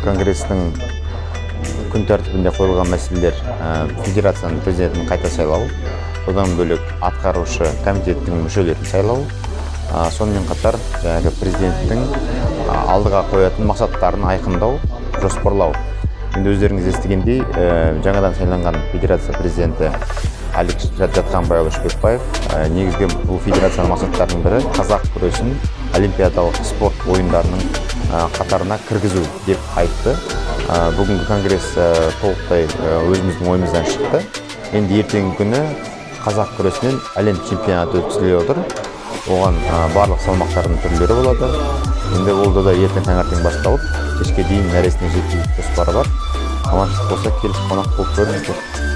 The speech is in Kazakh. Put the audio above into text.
конгресстің күн тәртібінде қойылған мәселелер федерацияның президентін қайта сайлау, одан бөлек атқарушы комитеттің мүшелерін сайлау, сонымен қатар президенттің алдыға қоятын мақсаттарын айқындау, жоспарлау. Енді өздеріңіз естігендей, жаңадан сайланған федерация президенті Алик Жатқанбайұлы Шпекбаев негізгі бұл федерацияның мақсаттарының бірі қазақ күресін олимпиадалық спорт ойындарының қатарына кіргізу деп айтты. Бүгінгі конгресс толықтай өзіміздің ойымыздан шықты. Енді ертеңгі күні қазақ күресінен әлем чемпионаты өткізіліп отыр. Оған барлық салмақтардың түрлері болады. Енді ол да ертең таңертең басталып, кешке дейін мәресіне жету жоспары бар. Аманшылық болса келіп қонақ болып көріңіздер.